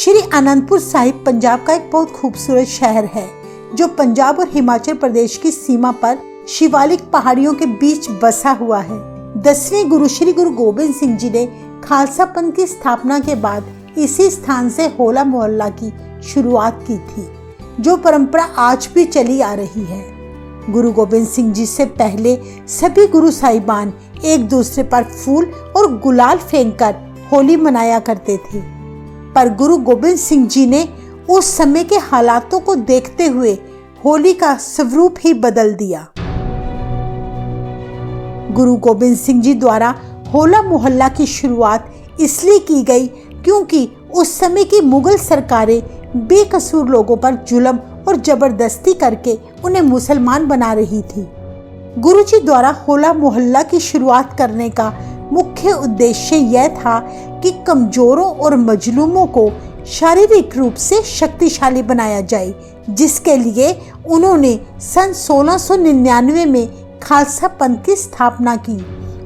श्री आनंदपुर साहिब पंजाब का एक बहुत खूबसूरत शहर है जो पंजाब और हिमाचल प्रदेश की सीमा पर शिवालिक पहाड़ियों के बीच बसा हुआ है। 10वें गुरु श्री गुरु गोबिंद सिंह जी ने खालसा पंथ की स्थापना के बाद इसी स्थान से होला मोहल्ला की शुरुआत की थी, जो परंपरा आज भी चली आ रही है। गुरु गोबिंद सिंह जी से पहले सभी गुरु साहिबान एक दूसरे पर फूल और गुलाल फेंककर होली मनाया करते थे, पर गुरु गोबिंद सिंह जी ने उस समय के हालातों को देखते हुए होली का स्वरूप ही बदल दिया। गुरु गोबिंद सिंह जी द्वारा होला मोहल्ला की शुरुआत इसलिए की गई क्योंकि उस समय की मुगल सरकारें बेकसूर लोगों पर जुल्म और जबरदस्ती करके उन्हें मुसलमान बना रही थी। गुरु जी द्वारा होला मोहल्ला की शुरुआत करने का मुख्य उद्देश्य यह था कि कमजोरों और मजलूमों को शारीरिक रूप से शक्तिशाली बनाया जाए, जिसके लिए उन्होंने सन 1699 में खालसा पंथ की स्थापना की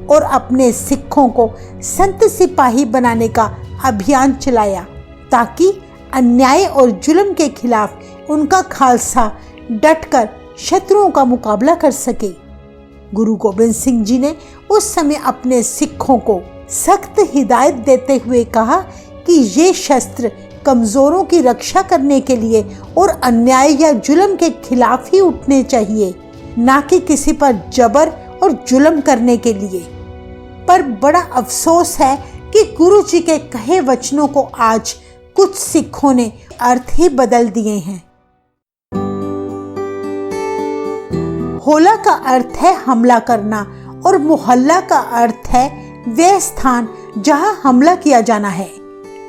और अपने सिखों को संत सिपाही बनाने का अभियान चलाया ताकि अन्याय और जुल्म के खिलाफ उनका खालसा डटकर शत्रुओं का मुकाबला कर सके। गुरु गोबिंद सिंह जी ने उस समय अपने सिखों को सख्त हिदायत देते हुए कहा कि ये शस्त्र कमजोरों की रक्षा करने के लिए और अन्याय या जुल्म के खिलाफ ही उठने चाहिए, ना कि किसी पर जबर और जुल्म करने के लिए। पर बड़ा अफसोस है कि गुरु जी के कहे वचनों को आज कुछ सिखों ने अर्थ ही बदल दिए हैं। होला का अर्थ है हमला करना और मोहल्ला का अर्थ है वह स्थान जहां हमला किया जाना है।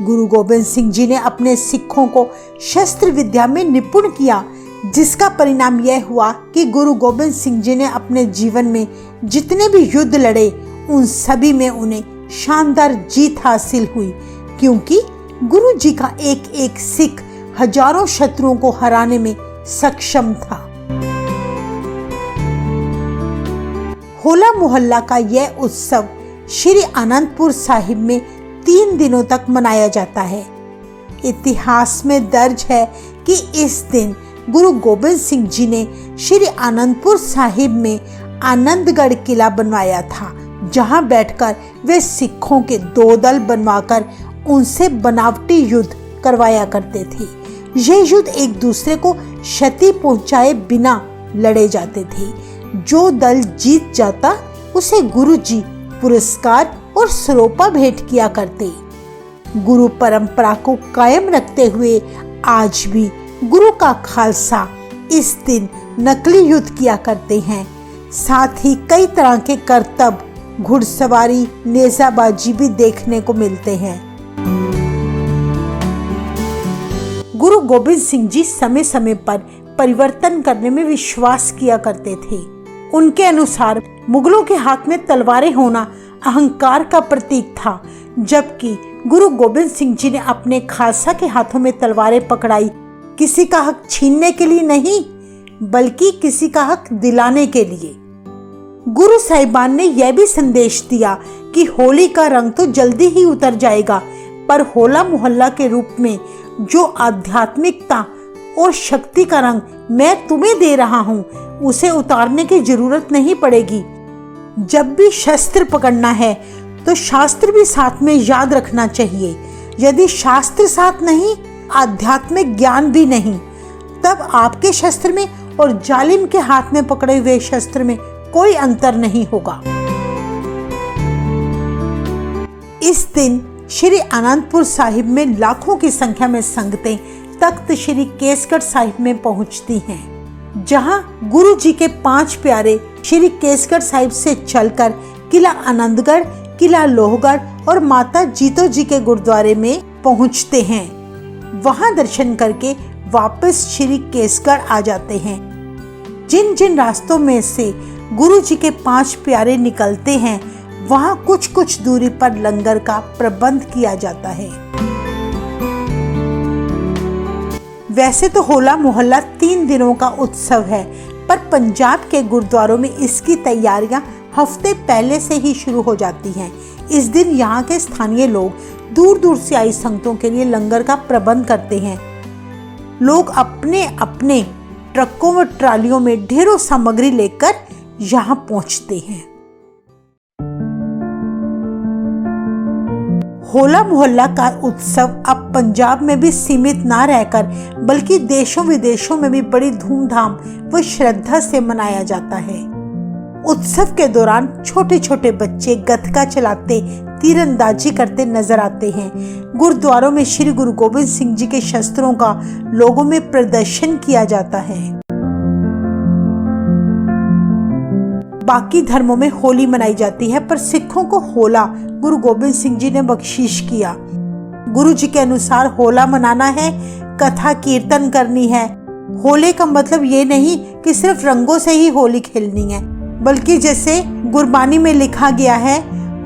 गुरु गोबिंद सिंह जी ने अपने सिखों को शस्त्र विद्या में निपुण किया, जिसका परिणाम यह हुआ कि गुरु गोबिंद सिंह जी ने अपने जीवन में जितने भी युद्ध लड़े उन सभी में उन्हें शानदार जीत हासिल हुई, क्योंकि गुरु जी का एक एक सिख हजारों शत्रुओं को हराने में सक्षम था। होला मोहल्ला का यह उत्सव श्री आनंदपुर साहिब में 3 दिनों तक मनाया जाता है। इतिहास में दर्ज है कि इस दिन गुरु गोबिंद सिंह जी ने श्री आनंदपुर साहिब में आनंदगढ़ किला बनवाया था, जहां बैठकर वे सिखों के 2 दल बनवाकर उनसे बनावटी युद्ध करवाया करते थे। ये युद्ध एक दूसरे को क्षति पहुंचाए बिना लड़े जाते थे। जो दल जीत जाता उसे गुरु जी पुरस्कार और सरोपा भेंट किया करते। गुरु परंपरा को कायम रखते हुए आज भी गुरु का खालसा इस दिन नकली युद्ध किया करते हैं। साथ ही कई तरह के करतब, घुड़सवारी, नेजाबाजी भी देखने को मिलते हैं। गुरु गोबिंद सिंह जी समय समय पर परिवर्तन करने में विश्वास किया करते थे। उनके अनुसार मुगलों के हाथ में तलवारें होना अहंकार का प्रतीक था, जबकि गुरु गोबिंद सिंह जी ने अपने खालसा के हाथों में तलवारें पकड़ाई किसी का हक छीनने के लिए नहीं, बल्कि किसी का हक दिलाने के लिए। गुरु साहिबान ने यह भी संदेश दिया कि होली का रंग तो जल्दी ही उतर जाएगा, पर होला मोहल्ला के रूप में जो आध्यात्मिकता और शक्ति का रंग मैं तुम्हें दे रहा हूँ, उसे उतारने की जरूरत नहीं पड़ेगी। जब भी शस्त्र पकड़ना है तो शास्त्र भी साथ में याद रखना चाहिए। यदि शास्त्र साथ नहीं, आध्यात्मिक ज्ञान भी नहीं, तब आपके शस्त्र में और जालिम के हाथ में पकड़े हुए शस्त्र में कोई अंतर नहीं होगा। इस दिन श्री आनंदपुर साहिब में लाखों की संख्या में संगतें तख्त श्री केसगढ़ साहिब में पहुंचती हैं, जहां गुरु जी के 5 प्यारे श्री केसगढ़ साहिब से चलकर किला आनंदगढ़, किला लोहगढ़ और माता जीतो जी के गुरुद्वारे में पहुंचते हैं। वहां दर्शन करके वापस श्री केसगढ़ आ जाते हैं। जिन जिन रास्तों में से गुरु जी के 5 प्यारे निकलते हैं, वहां कुछ कुछ दूरी पर लंगर का प्रबंध किया जाता है। वैसे तो होला मोहल्ला 3 दिनों का उत्सव है, पर पंजाब के गुरुद्वारों में इसकी तैयारियां हफ्ते पहले से ही शुरू हो जाती हैं। इस दिन यहाँ के स्थानीय लोग दूर दूर से आई संगतों के लिए लंगर का प्रबंध करते हैं। लोग अपने अपने ट्रकों व ट्रालियों में ढेरों सामग्री लेकर यहाँ पहुँचते हैं। होला मोहल्ला का उत्सव अब पंजाब में भी सीमित ना रहकर बल्कि देशों विदेशों में भी बड़ी धूमधाम व श्रद्धा से मनाया जाता है। उत्सव के दौरान छोटे छोटे बच्चे गतका चलाते, तीरंदाजी करते नजर आते हैं। गुरुद्वारों में श्री गुरु गोबिंद सिंह जी के शस्त्रों का लोगों में प्रदर्शन किया जाता है। बाकी धर्मों में होली मनाई जाती है, पर सिखों को होला गुरु गोबिंद सिंह जी ने बख्शीश किया। गुरु जी के अनुसार होला मनाना है, कथा कीर्तन करनी है। होले का मतलब ये नहीं कि सिर्फ रंगों से ही होली खेलनी है, बल्कि जैसे गुरबानी में लिखा गया है,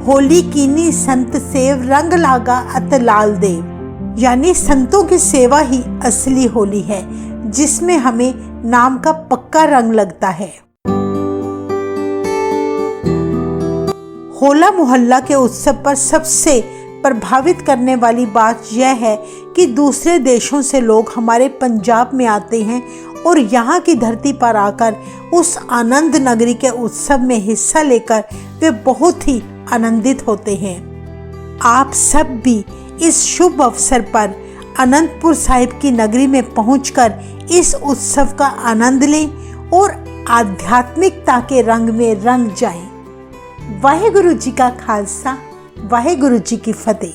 होली कीनी संत सेव रंग लागा अत लाल देव, यानी संतों की सेवा ही असली होली है, जिसमें हमें नाम का पक्का रंग लगता है। होला मोहल्ला के उत्सव पर सबसे प्रभावित करने वाली बात यह है कि दूसरे देशों से लोग हमारे पंजाब में आते हैं और यहाँ की धरती पर आकर उस आनंद नगरी के उत्सव में हिस्सा लेकर वे बहुत ही आनंदित होते हैं। आप सब भी इस शुभ अवसर पर अनंतपुर साहिब की नगरी में पहुंचकर इस उत्सव का आनंद लें और आध्यात्मिकता के रंग में रंग जाएं। वाहेगुरु जी का खालसा, वाहेगुरु जी की फतेह।